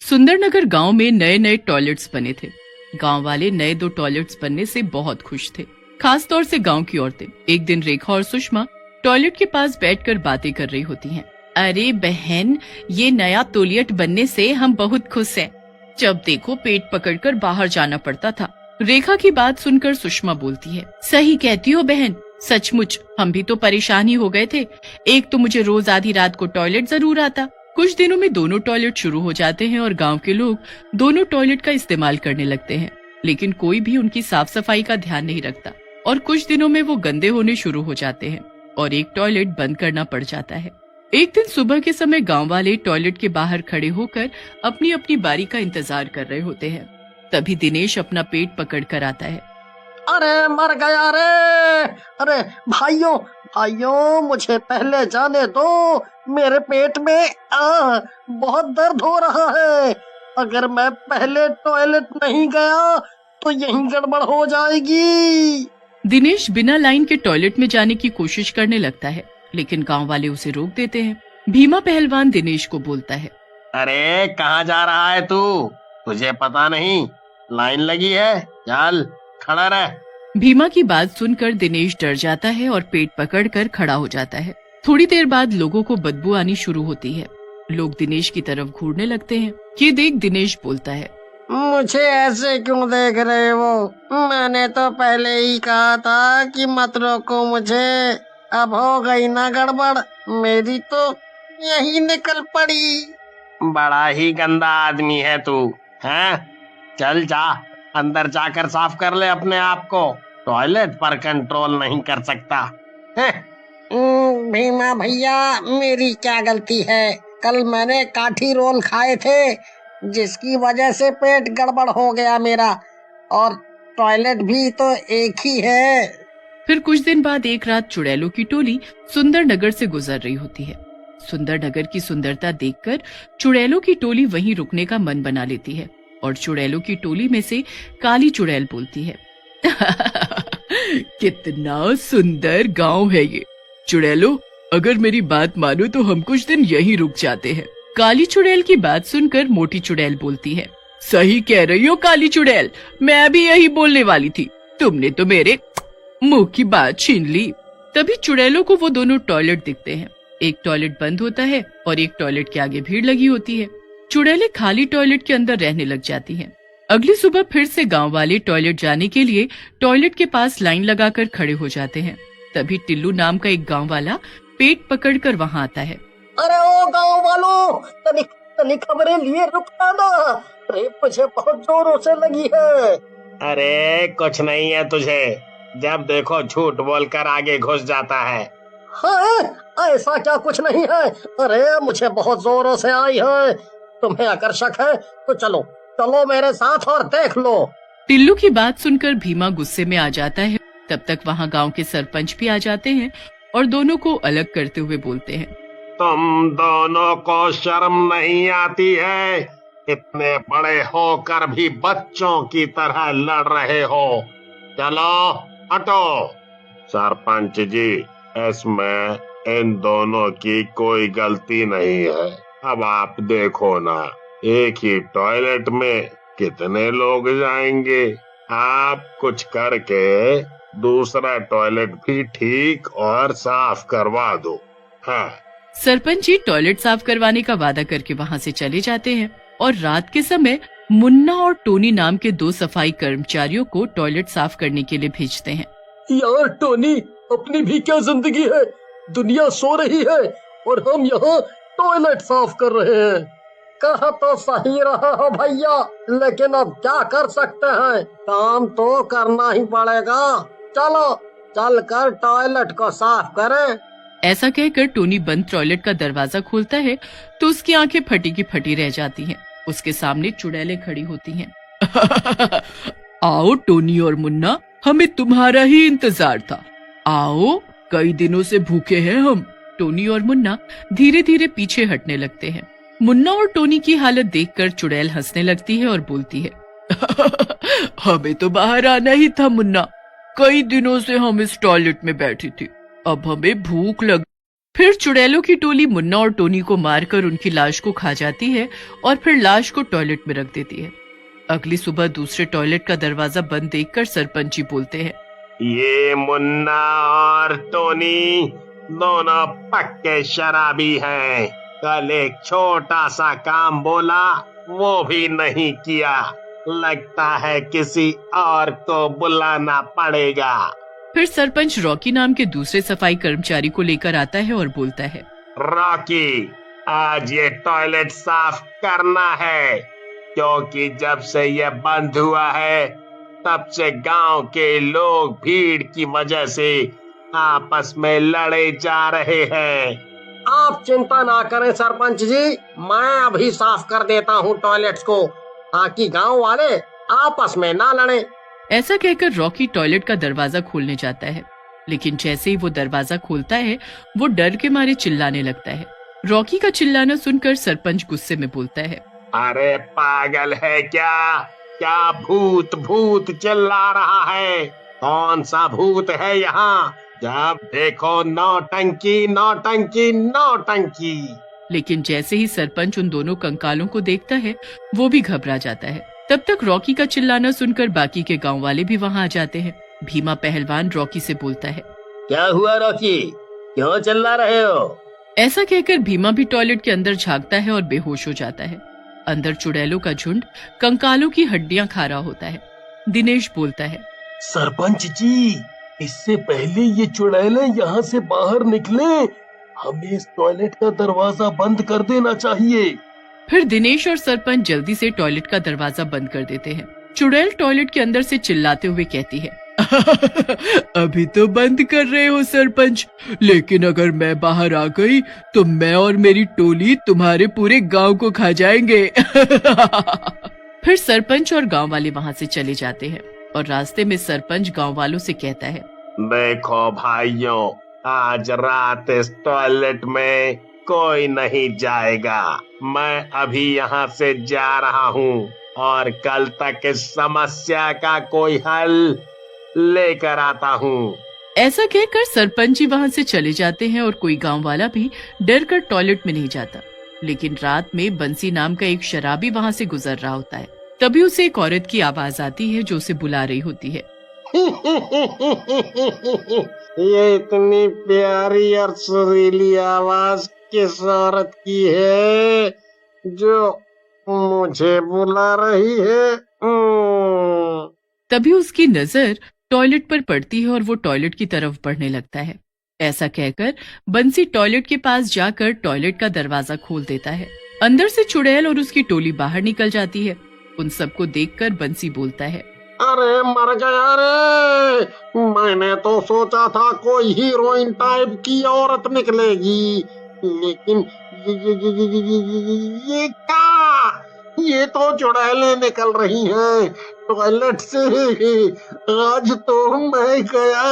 सुंदरनगर गांव में नए नए टॉयलेट्स बने थे। गांव वाले नए 2 टॉयलेट्स बनने से बहुत खुश थे, खास तौर से गांव की औरतें। एक दिन रेखा और सुषमा टॉयलेट के पास बैठकर बातें कर रही होती हैं। अरे बहन, ये नया टॉयलेट बनने से हम बहुत खुश हैं। जब देखो पेट पकड़कर बाहर जाना पड़ता था। रेखा की बात सुनकर सुषमा बोलती है, सही कहती हो बहन, सचमुच हम भी तो परेशान ही हो गए थे। एक तो मुझे रोज आधी रात को टॉयलेट जरूर आता। कुछ दिनों में दोनों टॉयलेट शुरू हो जाते हैं और गांव के लोग दोनों टॉयलेट का इस्तेमाल करने लगते हैं, लेकिन कोई भी उनकी साफ सफाई का ध्यान नहीं रखता और कुछ दिनों में वो गंदे होने शुरू हो जाते हैं और एक टॉयलेट बंद करना पड़ जाता है। एक दिन सुबह के समय गांव वाले टॉयलेट के बाहर खड़े होकर अपनी अपनी बारी का इंतजार कर रहे होते हैं। तभी दिनेश अपना पेट पकड़ कर आता है। अरे मर गया रे! अरे भाइयों भाइयों, मुझे पहले जाने दो, मेरे पेट में बहुत दर्द हो रहा है। अगर मैं पहले टॉयलेट नहीं गया तो यही गड़बड़ हो जाएगी। दिनेश बिना लाइन के टॉयलेट में जाने की कोशिश करने लगता है, लेकिन गांव वाले उसे रोक देते हैं। भीमा पहलवान दिनेश को बोलता है, अरे कहाँ जा रहा है तू? तुझे पता नहीं लाइन लगी है, चल खड़ा रह। भीमा की बात सुनकर दिनेश डर जाता है और पेट पकड़कर खड़ा हो जाता है। थोड़ी देर बाद लोगों को बदबू आनी शुरू होती है। लोग दिनेश की तरफ घूरने लगते हैं। ये देख दिनेश बोलता है, मुझे ऐसे क्यों देख रहे हो? मैंने तो पहले ही कहा था कि मत रोको मुझे। अब हो गई ना गड़बड़, मेरी तो यही निकल पड़ी। बड़ा ही गंदा आदमी है तू, हैं? चल जा, अंदर जाकर साफ कर ले अपने आप को। टॉयलेट पर कंट्रोल नहीं कर सकता है। भीमा भैया, मेरी क्या गलती है? कल मैंने काठी रोल खाए थे, जिसकी वजह से पेट गड़बड़ हो गया मेरा, और टॉयलेट भी तो एक ही है। फिर कुछ दिन बाद एक रात चुड़ैलों की टोली सुंदरनगर से गुजर रही होती है। सुंदरनगर की सुंदरता देखकर चुड़ैलों की टोली वहीं रुकने का मन बना लेती है और चुड़ैलों की टोली में से काली चुड़ैल बोलती है, कितना सुंदर गांव है ये। चुड़ैलों, अगर मेरी बात मानो तो हम कुछ दिन यहीं रुक जाते हैं। काली चुड़ैल की बात सुनकर मोटी चुड़ैल बोलती है, सही कह रही हो काली चुड़ैल, मैं भी यही बोलने वाली थी। तुमने तो मेरे मुंह की बात छीन ली। तभी चुड़ैलों को वो दोनों टॉयलेट दिखते हैं। एक टॉयलेट बंद होता है और एक टॉयलेट के आगे भीड़ लगी होती है। चुड़ैलें खाली टॉयलेट के अंदर रहने लग जाती हैं। अगली सुबह फिर से गांव वाले टॉयलेट जाने के लिए टॉयलेट के पास लाइन लगाकर खड़े हो जाते हैं। तभी टिल्लू नाम का एक गांव वाला पेट पकड़कर वहां आता है। अरे ओ गांव वालों, तनी खबरें लिए रुकना ना। अरे मुझे बहुत जोरों से लगी है। अरे कुछ नहीं है तुझे, जब देखो झूठ बोलकर आगे घुस जाता है। हाँ, ऐसा क्या कुछ नहीं है। अरे मुझे बहुत जोरों से आई है। तुम्हें अगर शक है तो चलो चलो मेरे साथ और देख लो। टिल्लू की बात सुनकर भीमा गुस्से में आ जाता है। तब तक वहाँ गांव के सरपंच भी आ जाते हैं और दोनों को अलग करते हुए बोलते हैं, तुम दोनों को शर्म नहीं आती है? इतने बड़े होकर भी बच्चों की तरह लड़ रहे हो। चलो हटो। सरपंच जी, इसमें इन दोनों की कोई गलती नहीं है। अब आप देखो ना, एक ही टॉयलेट में कितने लोग जाएंगे। आप कुछ करके दूसरा टॉयलेट भी ठीक और साफ करवा दो। हाँ। सरपंच जी टॉयलेट साफ करवाने का वादा करके वहाँ से चले जाते हैं और रात के समय मुन्ना और टोनी नाम के 2 सफाई कर्मचारियों को टॉयलेट साफ करने के लिए भेजते हैं। यार टोनी, अपनी भी क्या जिंदगी है? दुनिया सो रही है और हम यहाँ टॉयलेट साफ कर रहे हैं। कहा तो सही रहा हो भैया, लेकिन अब क्या कर सकते हैं, काम तो करना ही पड़ेगा। चलो चल कर टॉयलेट को साफ करें। ऐसा कहकर टोनी बंद टॉयलेट का दरवाजा खोलता है तो उसकी आंखें फटी की फटी रह जाती हैं। उसके सामने चुड़ैलें खड़ी होती हैं। आओ टोनी और मुन्ना, हमें तुम्हारा ही इंतजार था। आओ, कई दिनों से भूखे हैं हम। टोनी और मुन्ना धीरे धीरे पीछे हटने लगते हैं। मुन्ना और टोनी की हालत देखकर चुड़ैल हंसने लगती है और बोलती है, हमें तो बाहर आना ही था मुन्ना। कई दिनों से हम इस टॉयलेट में बैठी थी, अब हमें भूख लग, फिर चुड़ैलों की टोली मुन्ना और टोनी को मारकर उनकी लाश को खा जाती है और फिर लाश को टॉयलेट में रख देती है। अगली सुबह दूसरे टॉयलेट का दरवाजा बंद देखकर सरपंच जी बोलते हैं, ये मुन्ना और टोनी दोनों पक्के शराबी हैं। कल एक छोटा सा काम बोला, वो भी नहीं किया। लगता है किसी और को बुलाना पड़ेगा। फिर सरपंच रॉकी नाम के दूसरे सफाई कर्मचारी को लेकर आता है और बोलता है, रॉकी, आज ये टॉयलेट साफ करना है, क्योंकि जब से ये बंद हुआ है तब से गांव के लोग भीड़ की वजह से आपस में लड़े जा रहे हैं। आप चिंता ना करें सरपंच जी, मैं अभी साफ कर देता हूँ टॉयलेट्स को, ताकि गांव वाले आपस में ना लड़े। ऐसा कहकर रॉकी टॉयलेट का दरवाजा खोलने जाता है, लेकिन जैसे ही वो दरवाजा खोलता है वो डर के मारे चिल्लाने लगता है। रॉकी का चिल्लाना सुनकर सरपंच गुस्से में बोलता है, अरे पागल है क्या? क्या भूत भूत चिल्ला रहा है? कौन सा भूत है यहाँ? जब देखो नौटंकी नौटंकी नौटंकी। लेकिन जैसे ही सरपंच उन दोनों कंकालों को देखता है वो भी घबरा जाता है। तब तक रॉकी का चिल्लाना सुनकर बाकी के गांव वाले भी वहां आ जाते हैं। भीमा पहलवान रॉकी से बोलता है, क्या हुआ रॉकी, क्यों चिल्ला रहे हो? ऐसा कहकर भीमा भी टॉयलेट के अंदर झांकता है और बेहोश हो जाता है। अंदर चुड़ैलों का झुंड कंकालों की हड्डियां खा रहा होता है। दिनेश बोलता है, सरपंच जी, इससे पहले ये चुड़ैलें यहाँ से बाहर निकले, हमें इस टॉयलेट का दरवाजा बंद कर देना चाहिए। फिर दिनेश और सरपंच जल्दी से टॉयलेट का दरवाजा बंद कर देते हैं। चुड़ैल टॉयलेट के अंदर से चिल्लाते हुए कहती है, अभी तो बंद कर रहे हो सरपंच, लेकिन अगर मैं बाहर आ गई तो मैं और मेरी टोली तुम्हारे पूरे गांव को खा जाएंगे। फिर सरपंच और गांव वाले वहां से चले जाते हैं और रास्ते में सरपंच गांव वालों से कहता है, देखो भाइयों, आज रात इस टॉयलेट में कोई नहीं जाएगा। मैं अभी यहाँ से जा रहा हूँ और कल तक इस समस्या का कोई हल लेकर आता हूँ। ऐसा कहकर सरपंच जी वहां से चले जाते हैं और कोई गांव वाला भी डर कर टॉयलेट में नहीं जाता। लेकिन रात में बंसी नाम का एक शराबी वहां से गुजर रहा होता है। तभी उसे एक औरत की आवाज आती है जो उसे बुला रही होती है। ये इतनी प्यारी और सुरीली आवाज किस औरत की है जो मुझे बुला रही है? तभी उसकी नजर टॉयलेट पर पड़ती है और वो टॉयलेट की तरफ बढ़ने लगता है। ऐसा कहकर बंसी टॉयलेट के पास जाकर टॉयलेट का दरवाजा खोल देता है। अंदर से चुड़ैल और उसकी टोली बाहर निकल जाती है। उन सबको देखकर बंसी बोलता है, अरे मर गया रे, मैंने तो सोचा था कोई हीरोइन टाइप की औरत निकलेगी, लेकिन ये क्या? ये तो चुड़ैलें निकल रही हैं टॉयलेट से। आज तो मैं गया।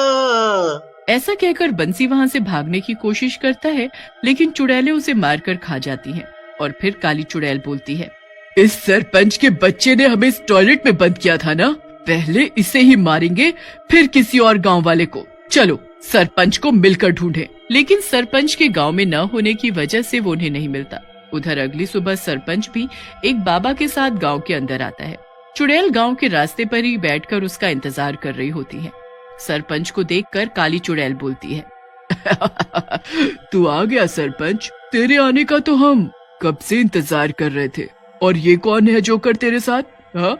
ऐसा कहकर बंसी वहां से भागने की कोशिश करता है, लेकिन चुड़ैलें उसे मारकर खा जाती हैं। और फिर काली चुड़ैल बोलती है, इस सरपंच के बच्चे ने हमें इस टॉयलेट में बंद किया था ना, पहले इसे ही मारेंगे फिर किसी और गांव वाले को। चलो सरपंच को मिलकर ढूंढें। लेकिन सरपंच के गांव में न होने की वजह से वो उन्हें नहीं मिलता। उधर अगली सुबह सरपंच भी एक बाबा के साथ गांव के अंदर आता है। चुड़ैल गांव के रास्ते पर ही बैठकर उसका इंतजार कर रही होती है। सरपंच को देखकर काली चुड़ैल बोलती है, तू आ गया सरपंच, तेरे आने का तो हम कब से इंतजार कर रहे थे। और ये कौन है जोकर तेरे साथ? हाँ?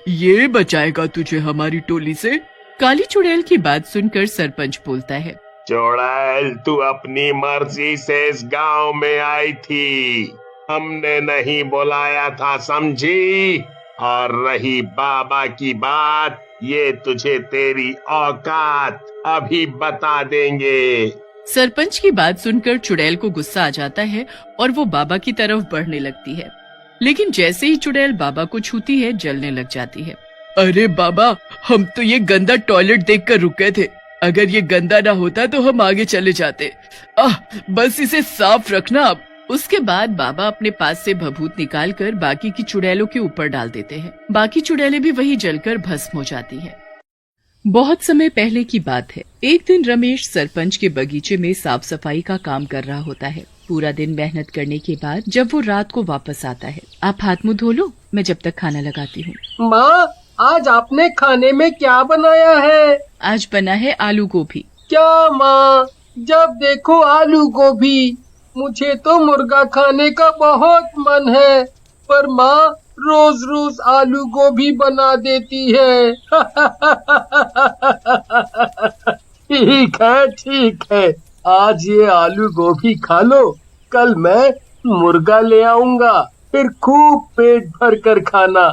ये बचाएगा तुझे हमारी टोली से? काली चुड़ैल की बात सुनकर सरपंच बोलता है, चुड़ैल, तू अपनी मर्जी से इस गांव में आई थी, हमने नहीं बुलाया था, समझी? और रही बाबा की बात, ये तुझे तेरी औकात अभी बता देंगे। सरपंच की बात सुनकर चुड़ैल को गुस्सा आ जाता है और वो बाबा की तरफ बढ़ने लगती है। लेकिन जैसे ही चुड़ैल बाबा को छूती है, जलने लग जाती है। अरे बाबा, हम तो ये गंदा टॉयलेट देखकर रुके थे, अगर ये गंदा ना होता तो हम आगे चले जाते। बस इसे साफ रखना अब। उसके बाद बाबा अपने पास से भभूत निकालकर बाकी की चुड़ैलों के ऊपर डाल देते हैं। बाकी चुड़ैलें भी वही जलकर भस्म हो जाती हैं। बहुत समय पहले की बात है। एक दिन रमेश सरपंच के बगीचे में साफ सफाई का काम कर रहा होता है। पूरा दिन मेहनत करने के बाद जब वो रात को वापस आता है, आप हाथ मुंह धो लो, मैं जब तक खाना लगाती हूँ। माँ, आज आपने खाने में क्या बनाया है? आज बना है आलू गोभी। क्या माँ, जब देखो आलू गोभी। मुझे तो मुर्गा खाने का बहुत मन है, पर माँ रोज रोज आलू गोभी बना देती है। ठीक है, आज ये आलू गोभी खा लो, कल मैं मुर्गा ले आऊंगा, फिर खूब पेट भर कर खाना।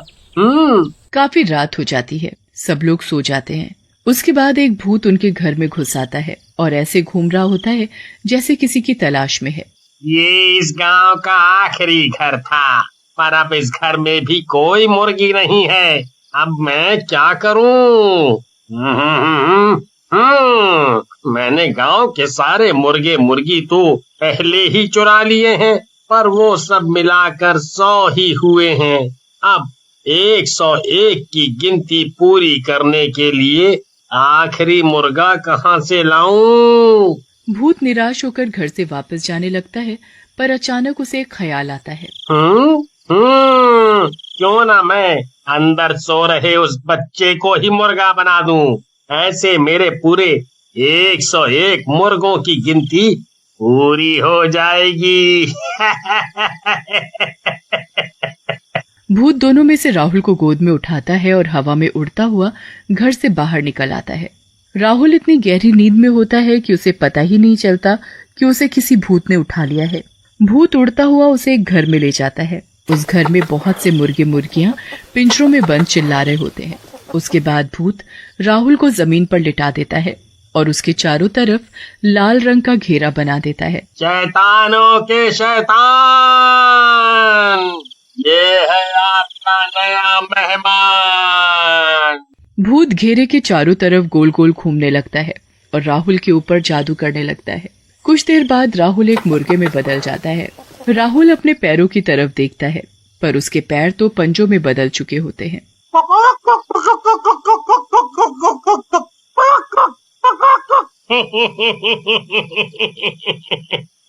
काफी रात हो जाती है, सब लोग सो जाते हैं। उसके बाद एक भूत उनके घर में घुस आता है और ऐसे घूम रहा होता है जैसे किसी की तलाश में है। ये इस गांव का आखिरी घर था, पर अब इस घर में भी कोई मुर्गी नहीं है। अब मैं क्या करूं? मैंने गांव के सारे मुर्गे मुर्गी तो पहले ही चुरा लिए हैं, पर वो सब मिलाकर 100 ही हुए हैं। अब 101 की गिनती पूरी करने के लिए आखिरी मुर्गा कहाँ से लाऊं? भूत निराश होकर घर से वापस जाने लगता है, पर अचानक उसे एक ख्याल आता है। क्यों ना मैं अंदर सो रहे उस बच्चे को ही मुर्गा बना दूं। ऐसे मेरे पूरे 101 मुर्गों की गिनती पूरी हो जाएगी। भूत दोनों में से राहुल को गोद में उठाता है और हवा में उड़ता हुआ घर से बाहर निकल आता है। राहुल इतनी गहरी नींद में होता है कि उसे पता ही नहीं चलता कि उसे किसी भूत ने उठा लिया है। भूत उड़ता हुआ उसे एक घर में ले जाता है। उस घर में बहुत से मुर्गे मुर्गियां पिंजरों में बंद चिल्ला रहे होते हैं। उसके बाद भूत राहुल को जमीन पर लिटा देता है और उसके चारों तरफ लाल रंग का घेरा बना देता है। शैतानों के शैतान, ये है आपका नया मेहमान। भूत घेरे के चारों तरफ गोल गोल घूमने लगता है और राहुल के ऊपर जादू करने लगता है। कुछ देर बाद राहुल एक मुर्गे में बदल जाता है। राहुल अपने पैरों की तरफ देखता है, पर उसके पैर तो पंजों में बदल चुके होते हैं।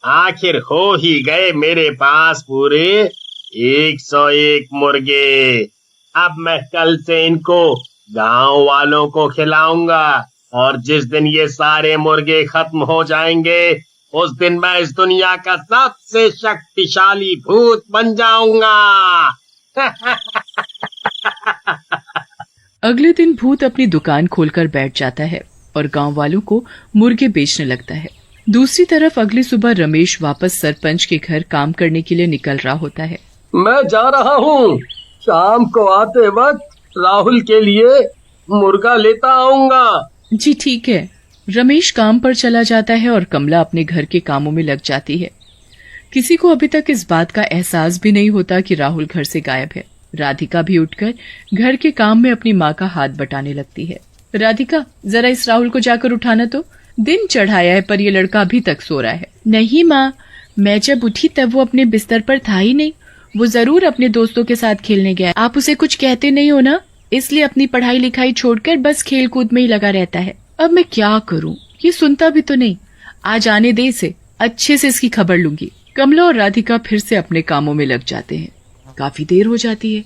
आखिर हो ही गए मेरे पास पूरे 101 मुर्गे। अब मैं कल से इनको गांव वालों को खिलाऊंगा, और जिस दिन ये सारे मुर्गे खत्म हो जाएंगे उस दिन मैं इस दुनिया का सबसे शक्तिशाली भूत बन जाऊंगा। अगले दिन भूत अपनी दुकान खोलकर बैठ जाता है और गांव वालों को मुर्गे बेचने लगता है। दूसरी तरफ अगली सुबह रमेश वापस सरपंच के घर काम करने के लिए निकल रहा होता है। मैं जा रहा हूँ, शाम को आते वक्त राहुल के लिए मुर्गा लेता आऊंगा। जी ठीक है। रमेश काम पर चला जाता है और कमला अपने घर के कामों में लग जाती है। किसी को अभी तक इस बात का एहसास भी नहीं होता कि राहुल घर से गायब है। राधिका भी उठकर घर के काम में अपनी माँ का हाथ बटाने लगती है। राधिका, जरा इस राहुल को जाकर उठाना तो। दिन चढ़ाया है पर ये लड़का अभी तक सो रहा है। नहीं माँ, मैं जब उठी तब वो अपने बिस्तर पर था ही नहीं। वो जरूर अपने दोस्तों के साथ खेलने गया। आप उसे कुछ कहते नहीं हो ना, इसलिए अपनी पढ़ाई लिखाई छोड़कर बस खेल कूद में ही लगा रहता है। अब मैं क्या करूं, ये सुनता भी तो नहीं। आज आने दे इसे, अच्छे से इसकी खबर लूंगी। कमला और राधिका फिर से अपने कामों में लग जाते हैं। काफी देर हो जाती है।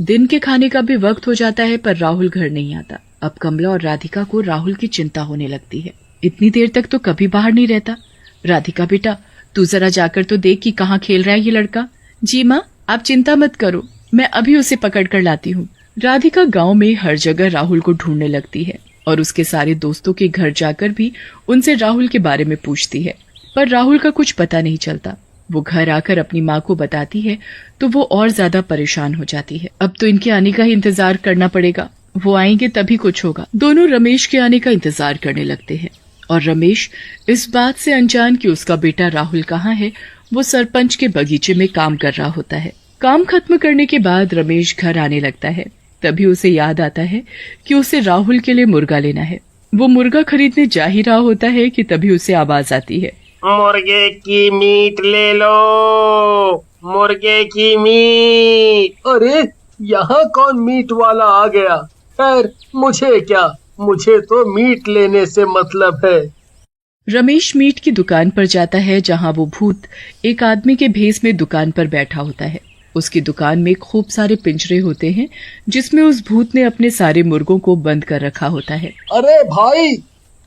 दिन के खाने का भी वक्त हो जाता है, पर राहुल घर नहीं आता। अब कमला और राधिका को राहुल की चिंता होने लगती है। इतनी देर तक तो कभी बाहर नहीं रहता। राधिका बेटा, तू जरा जाकर तो देख कि कहाँ खेल रहा है ये लड़का। जी माँ, आप चिंता मत करो, मैं अभी उसे पकड़ कर लाती हूँ। राधिका गांव में हर जगह राहुल को ढूंढने लगती है और उसके सारे दोस्तों के घर जाकर भी उनसे राहुल के बारे में पूछती है, पर राहुल का कुछ पता नहीं चलता। वो घर आकर अपनी माँ को बताती है तो वो और ज्यादा परेशान हो जाती है। अब तो इनके आने का ही इंतजार करना पड़ेगा, वो आएंगे तभी कुछ होगा। दोनों रमेश के आने का इंतजार करने लगते हैं और रमेश इस बात से अनजान कि उसका बेटा राहुल कहाँ है, वो सरपंच के बगीचे में काम कर रहा होता है। काम खत्म करने के बाद रमेश घर आने लगता है। तभी उसे याद आता है कि उसे राहुल के लिए मुर्गा लेना है। वो मुर्गा खरीदने जा ही रहा होता है कि तभी उसे आवाज आती है, मुर्गे की मीट ले लो, मुर्गे की मीट। अरे, यहाँ कौन मीट वाला आ गया? खैर, मुझे क्या, मुझे तो मीट लेने से मतलब है। रमेश मीट की दुकान पर जाता है जहां वो भूत एक आदमी के भेष में दुकान पर बैठा होता है। उसकी दुकान में खूब सारे पिंजरे होते हैं जिसमें उस भूत ने अपने सारे मुर्गों को बंद कर रखा होता है। अरे भाई,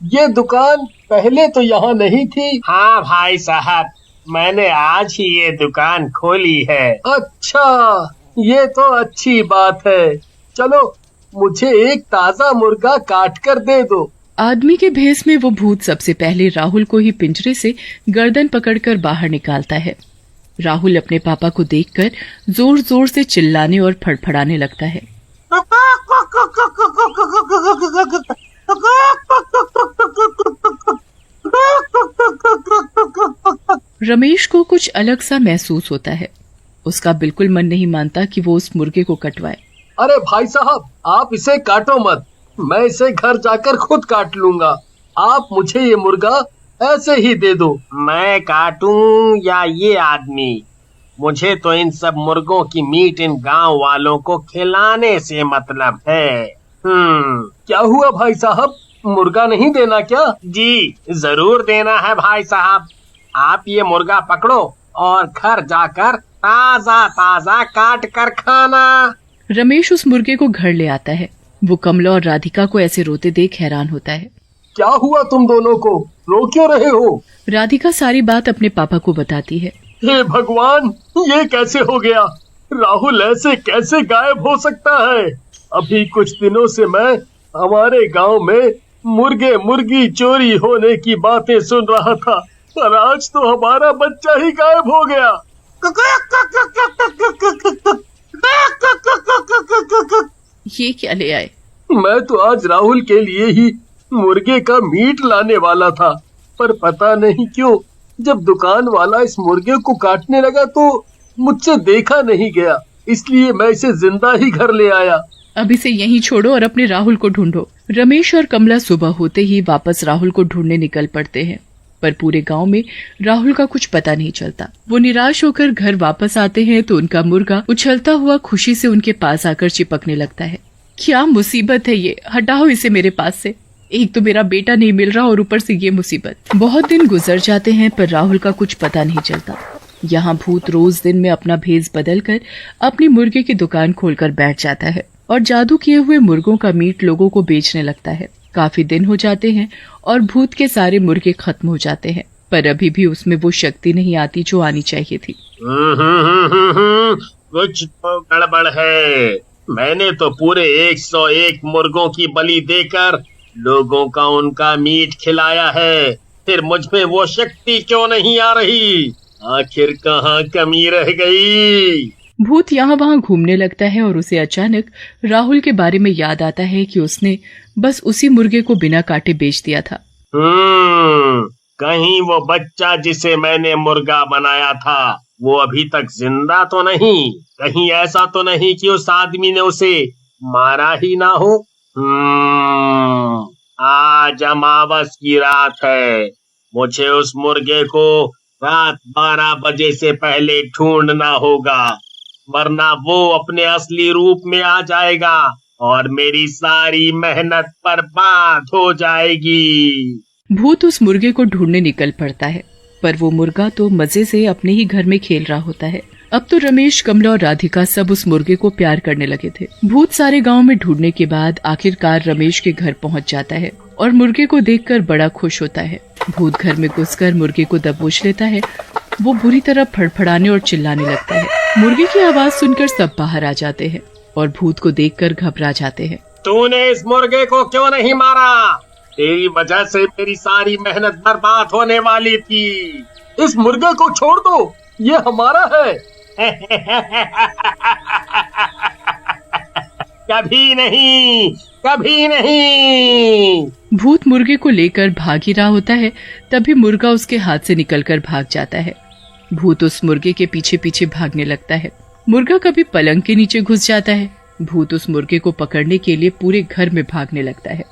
ये दुकान पहले तो यहाँ नहीं थी। हाँ भाई साहब, मैंने आज ही ये दुकान खोली है। अच्छा, ये तो अच्छी बात है। चलो, मुझे एक ताजा मुर्गा काट कर दे दो। आदमी के भेष में वो भूत सबसे पहले राहुल को ही पिंजरे से गर्दन पकड़कर बाहर निकालता है। राहुल अपने पापा को देखकर जोर जोर से चिल्लाने और फड़फड़ाने लगता है। रमेश को कुछ अलग सा महसूस होता है। उसका बिल्कुल मन नहीं मानता कि वो उस मुर्गे को कटवाए। अरे भाई साहब, आप इसे काटो मत, मैं इसे घर जाकर खुद काट लूंगा। आप मुझे ये मुर्गा ऐसे ही दे दो। मैं काटूं या ये आदमी? मुझे तो इन सब मुर्गों की मीट इन गांव वालों को खिलाने से मतलब है। क्या हुआ भाई साहब, मुर्गा नहीं देना क्या? जी जरूर देना है भाई साहब। आप ये मुर्गा पकड़ो और घर जाकर ताजा ताजा काट कर खाना। रमेश उस मुर्गे को घर ले आता है। वो कमला और राधिका को ऐसे रोते देख हैरान होता है। क्या हुआ तुम दोनों को, रो क्यों रहे हो? राधिका सारी बात अपने पापा को बताती है। हे भगवान, ये कैसे हो गया? राहुल ऐसे कैसे गायब हो सकता है? अभी कुछ दिनों से मैं हमारे गांव में मुर्गे मुर्गी चोरी होने की बातें सुन रहा था, पर आज तो हमारा बच्चा ही गायब हो गया। ये क्या ले आए? मैं तो आज राहुल के लिए ही मुर्गे का मीट लाने वाला था, पर पता नहीं क्यों जब दुकान वाला इस मुर्गे को काटने लगा तो मुझसे देखा नहीं गया, इसलिए मैं इसे जिंदा ही घर ले आया। अब इसे यहीं छोड़ो और अपने राहुल को ढूंढो। रमेश और कमला सुबह होते ही वापस राहुल को ढूंढने निकल पड़ते हैं, पर पूरे गांव में राहुल का कुछ पता नहीं चलता। वो निराश होकर घर वापस आते हैं तो उनका मुर्गा उछलता हुआ खुशी से उनके पास आकर चिपकने लगता है। क्या मुसीबत है ये, हटाओ इसे मेरे पास से। एक तो मेरा बेटा नहीं मिल रहा और ऊपर से ये मुसीबत। बहुत दिन गुजर जाते हैं पर राहुल का कुछ पता नहीं चलता। यहाँ भूत रोज दिन में अपना भेष बदल कर अपनी मुर्गे की दुकान खोलकर बैठ जाता है और जादू किए हुए मुर्गों का मीट लोगों को बेचने लगता है। काफी दिन हो जाते हैं और भूत के सारे मुर्गे खत्म हो जाते हैं, पर अभी भी उसमें वो शक्ति नहीं आती जो आनी चाहिए थी। कुछ तो गड़बड़ है। मैंने तो पूरे 101 मुर्गों की बलि देकर लोगों का उनका मीट खिलाया है, फिर मुझ में वो शक्ति क्यों नहीं आ रही? आखिर कहाँ कमी रह गई? भूत यहाँ वहाँ घूमने लगता है और उसे अचानक राहुल के बारे में याद आता है कि उसने बस उसी मुर्गे को बिना काटे बेच दिया था। कहीं वो बच्चा जिसे मैंने मुर्गा बनाया था वो अभी तक जिंदा तो नहीं? कहीं ऐसा तो नहीं कि उस आदमी ने उसे मारा ही ना हो? आज अमावस की रात है। मुझे उस मुर्गे को रात 12 बजे से पहले ढूंढना होगा, वरना वो अपने असली रूप में आ जाएगा और मेरी सारी मेहनत बर्बाद हो जाएगी। भूत उस मुर्गे को ढूंढने निकल पड़ता है, पर वो मुर्गा तो मजे से अपने ही घर में खेल रहा होता है। अब तो रमेश, कमला और राधिका सब उस मुर्गे को प्यार करने लगे थे। भूत सारे गांव में ढूंढने के बाद आखिरकार रमेश के घर पहुंच जाता है और मुर्गे को देखकर बड़ा खुश होता है। भूत घर में घुसकर मुर्गे को दबोच लेता है। वो बुरी तरह फड़फड़ाने और चिल्लाने लगता है। मुर्गे की आवाज सुनकर सब बाहर आ जाते हैं और भूत को देखकर घबरा जाते हैं। तूने इस मुर्गे को क्यों नहीं मारा? तेरी वजह से मेरी सारी मेहनत बर्बाद होने वाली थी। इस मुर्गे को छोड़ दो, ये हमारा है। कभी नहीं, कभी नहीं। भूत मुर्गे को लेकर भाग ही रहा होता है, तभी मुर्गा उसके हाथ से निकलकर भाग जाता है। भूत उस मुर्गे के पीछे पीछे भागने लगता है। मुर्गा कभी पलंग के नीचे घुस जाता है। भूत उस मुर्गे को पकड़ने के लिए पूरे घर में भागने लगता है।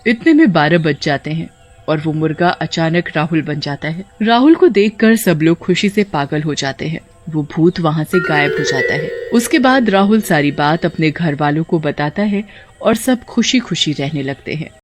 इतने में 12 बज जाते हैं और वो मुर्गा अचानक राहुल बन जाता है। राहुल को देखकर सब लोग खुशी से पागल हो जाते हैं। वो भूत वहाँ से गायब हो जाता है। उसके बाद राहुल सारी बात अपने घर वालों को बताता है और सब खुशी खुशी रहने लगते हैं।